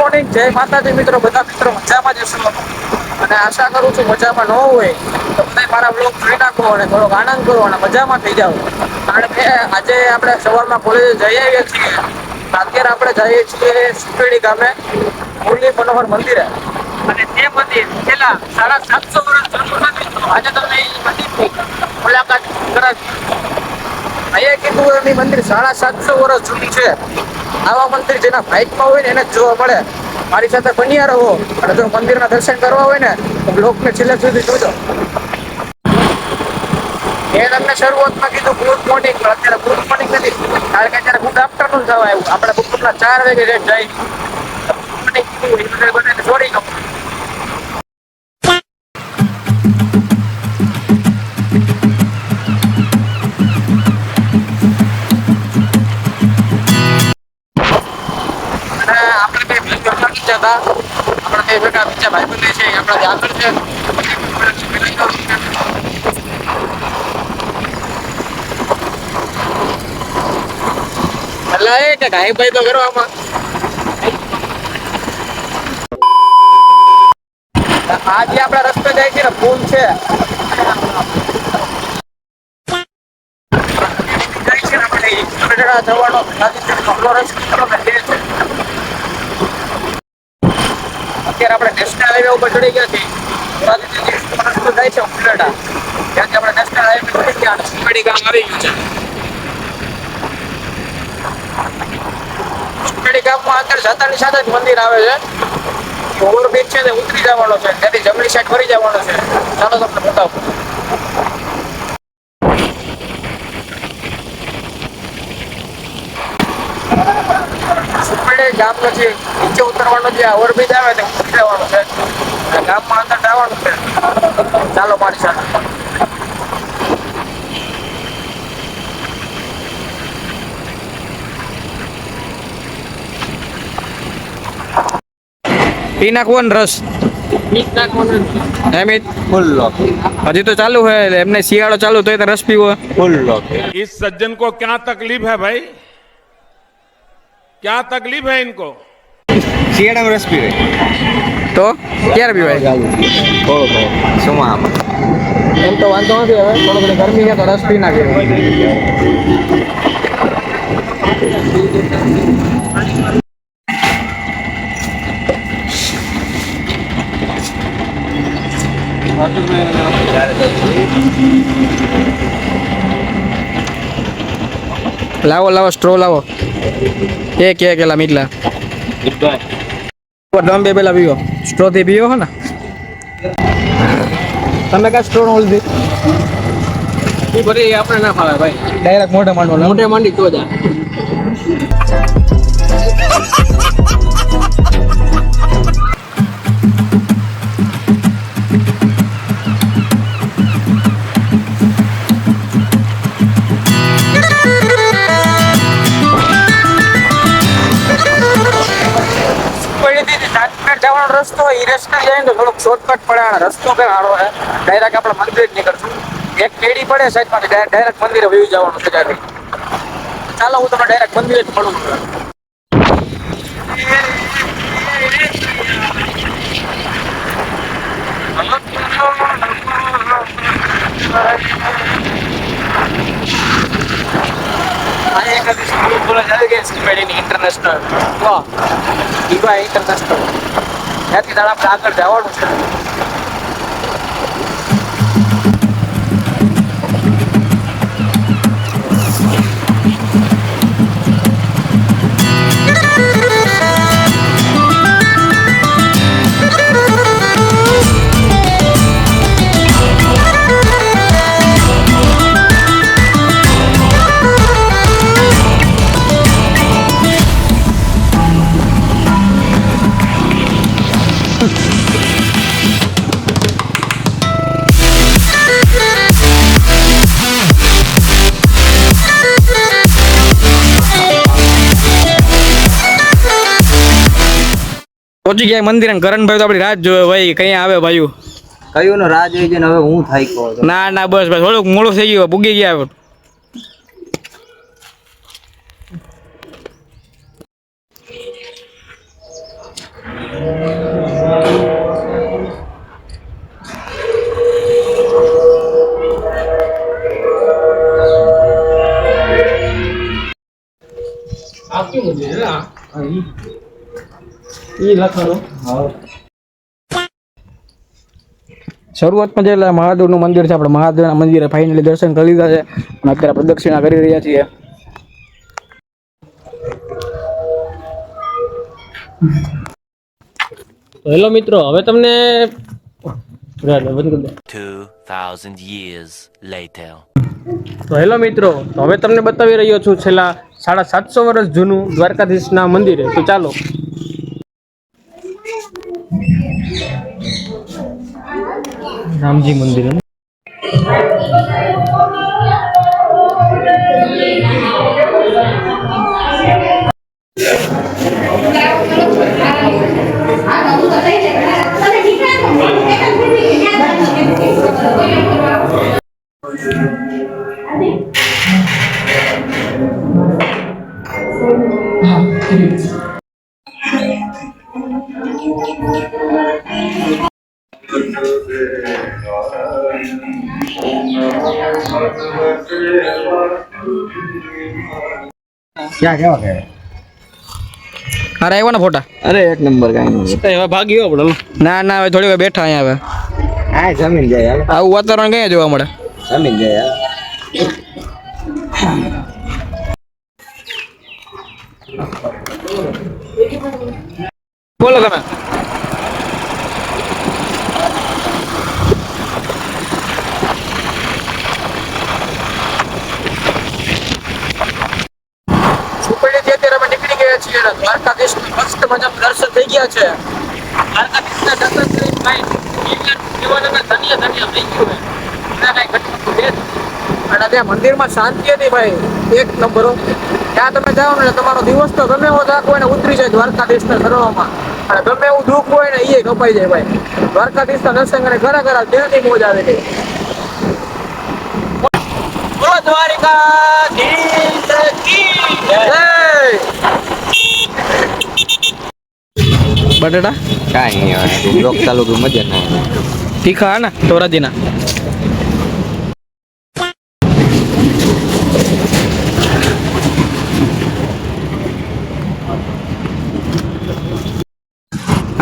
Morning, જય માતાજી મિત્રો. બધા મિત્રો મજામાં જશો અને આશા કરું છું મજામાં ન હોય તો બધા મારા બ્લોગ જોઈ નાખો અને થોડોક આનંદ કરો અને મજામાં થઈ જાઓ. કારણ કે આજે આપણે સવારમાં કોલેજે જઈ આવીએ છીએ. અત્યારે આપણે જઈએ છીએ સુપેડી ગામે મુરલી મનોહર મંદિરે. અને તે મંદિર છેલ્લા 750 વર્ષ જૂનું નથી. આજે તમને એ મંદિરની મુલાકાત કરાવી. અહીંયા કીધું એની મંદિર 750 વર્ષ જૂની છે. આવા મંદિર જેના ભાઈકમાં હોય ને એને જ જોવા મળે. મારી સાથે બન્યા રહો અને જો મંદિરના દર્શન કરવા હોય ને તો બ્લોગને છેલ્લે સુધી જોજો. મેં તમને શરૂઆતમાં કીધું ગુડ મોર્નિંગ, પણ અત્યારે ગુડ મોર્નિંગ નથી, કારણ કે અત્યારે ગુડ આફ્ટરનૂન થવા આવ્યું. આપણે બપોરના 4 વાગે રેટ જાય મોર્નિંગ કીધું એ બધાને છોડી દઉં. આપણે ભેગા બીજા ભાઈબંધો છે આપણા આગળ છે. એટલે એ કે ગાય ભાઈ તો કરો આમાં. આજે આપણા રસ્તે જાય છે ને પુલ છે જવાનો અત્યારે આપણે નેશનલ હાઈવે ઉપર ચડી ગયા છીએ. રસ્તો જાય છે ઉમલેડા, ત્યાંથી આપણે નેશનલ હાઈવે ચડી ગયા અને સુપેડી ગામ આવી ગયું છે. સુપેડી ગામમાં અંદર જતાની સાથે જ મંદિર આવે છે. ઓવરબ્રિજ છે તે ઉતરી જવાનો છે, ત્યાંથી જમણી સાઈડ ફરી જવાનો છે. ચાલો તમને બતાવું. સુપેડી ગામ નથી, નીચે ઉતરવાનું છે. ઓવરબ્રિજ આવે તે ઉતરી જવાનું છે. ગામમાં અંદર જવાનું છે. ચાલો મારી સાથે. પી નાખવાનો રસ એમ ફૂલ હજી તો ચાલુ है એમને શિયાળો ચાલુ તો રસ પીવો ફૂલ इस सज्जन को क्या तकलीफ है भाई, क्या तकलीफ है इनको? શિયાળામાં રસ પીવે તો ક્યારે પીવાય? શું એમ તો વાંધો નથી. હવે થોડો ઘણી ગરમી છે તો રસ પી નાખે. લાવો લાવો સ્ટ્રો લાવો. એક એલા મીટલા દમ બે પેલા પીવો. સ્ટ્રો થી પીવો હો ને તમે. કા સ્ટ્રો નો લીધી એ ભરી આપણે ના ફાવે ભાઈ. ડાયરેક્ટ મોઢે માંડવાનો. મોઢે માંડી તો જા. જવાનો રસ્તો એ રસ્તે જાય ને તો થોડોક શોર્ટકટ પડે. રસ્તો કઈ સારો છે. ડાયરેક્ટ આપણે મંદિર નીકળશું. એક કેડી પડે સાઈડ માંથી, ડાયરેક્ટ મંદિરે વહી જવાનું છે ત્યાંથી. ચાલો હું તમને ડાયરેક્ટ મંદિરે જ મળું છું. ઇન્ટરનેશનલ ઇન્ટરનેશનલ ત્યાંથી આપણે આગળ જવાનું છે. પહોંચી ગયા મંદિર. કરણભાઈ તો આપણી રાત જોવે ભાઈ. કઈ આવે ભાઈ? કયું નો રાહ જોઈ ને હવે હું થાય કહો. ના ના બસ બસ થોડુંક મોડું થઈ ગયું. પૂગી ગયા. શરૂઆતમાં જે એટલે મહાદેવનું મંદિર છે, આપણે મહાદેવના મંદિરે ફાઇનલી દર્શન કરી લીધા છે અને અત્યારે પ્રદક્ષિણા કરી રહ્યા છીએ. તો હેલો મિત્રો, હવે તમને 2,000 years later. તો હેલો મિત્રો, તો હવે તમને બતાવી રહ્યો છું છેલ્લા 750 વર્ષ જૂનું દ્વારકાધીશના મંદિરે. તો ચાલો. રામજી મંદિર. ક્યાં કેવા કે અરે આવ્યો ને ફોટા? અરે એક નંબર કાંઈ નહીં. હવે ભાગી ગયો આપણે. ના ના, હવે થોડી વાર બેઠા અહીંયા. હવે આ જમીન જાય હાલ. આવું વાતાવરણ ક્યાં જોવા મળે? જમીન જાય હાલ. બોલો તમે. સુપરડી અત્યારે અમે નીકળી ગયા છીએ અને દ્વારકાધીશના મસ્ત મજાના દર્શન થઈ ગયા છે. દ્વારકાધીશના દર્શન કરીને ભાઈ જીવન અમે ધન્ય ધન્ય થઈ ગયું છે. અને કાંઈ ઘટતું છે જ. અને ત્યાં મંદિરમાં શાંતિ હતી ભાઈ, એક નંબર. ત્યાં તમે જાઓ ને તમારો દિવસ તો ગમે એવો થાક હોય ને ઉતરી જાય દ્વારકાધીશના શરણોમાં. અને ગમે એવું દુઃખ હોય ને એ કપાઈ જાય ભાઈ. દ્વારકાધીશના દર્શન કરીને ઘણા ઘણા જેનાથી મોજ આવે છે. બોલો દ્વારકાધીશ કી જય. બટેટા કાંઈ નહીં હવે બ્લોક ચાલુ કર્યું મજા ના આવે. તીખા હે ને તોરાજીના.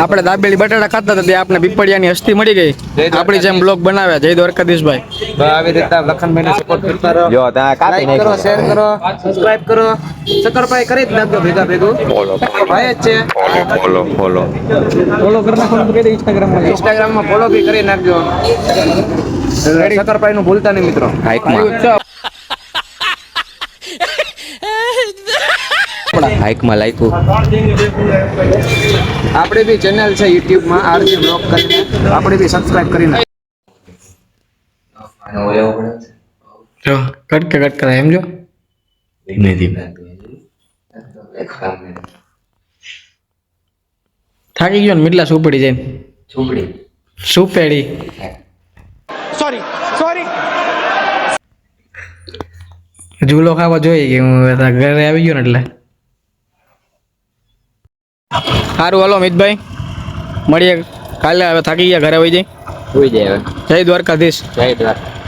આપણે દાબેલી બટાટા ખાતા હતા, આપણે પીપળિયાની હસ્તી મળી ગઈ. આપણી જેમ બ્લોગ બનાવ્યા. જય દ્વારકાધીશભાઈ. તો આવી રીતે લખનભાઈને સપોર્ટ કરતા રહો. જો ત્યાં કાપી લાઈક કરો, નાખ્યો. શેર કરો, સબસ્ક્રાઇબ કરો. શકરભાઈ કરી જ નાખજો ભેગા ભેગું. ભાઈ જ છે. ફોલો ફોલો કરી નાખો ને કહી દે ઇન્સ્ટાગ્રામમાં. ઇન્સ્ટાગ્રામમાં ફોલો બી કરી નાખજો. શકરભાઈ નું ભૂલતા નહીં મિત્રો. હાઈકમાં લાઈકું. આપણે બી ચેનલ છે YouTube માં આરજી બ્લોગ કરીને આપણે બી સબસ્ક્રાઇબ કરી નાખો. જો કટ કરાય એમ જો. ધીમે ધીમે થાકી ગયો ને મિટલા સુપડી જાય. સુપેડી. સોરી. ઝૂલો ખાવા જોઈએ કે હું ઘરે આવી ગયો ને એટલે. સારું હાલો મિતભાઈ, મળીએ કાલે. હવે થાકી ગયા, ઘરે વહી જાય. સુઈ જાય હવે. જય દ્વારકાધીશ. જય દ્વારકા.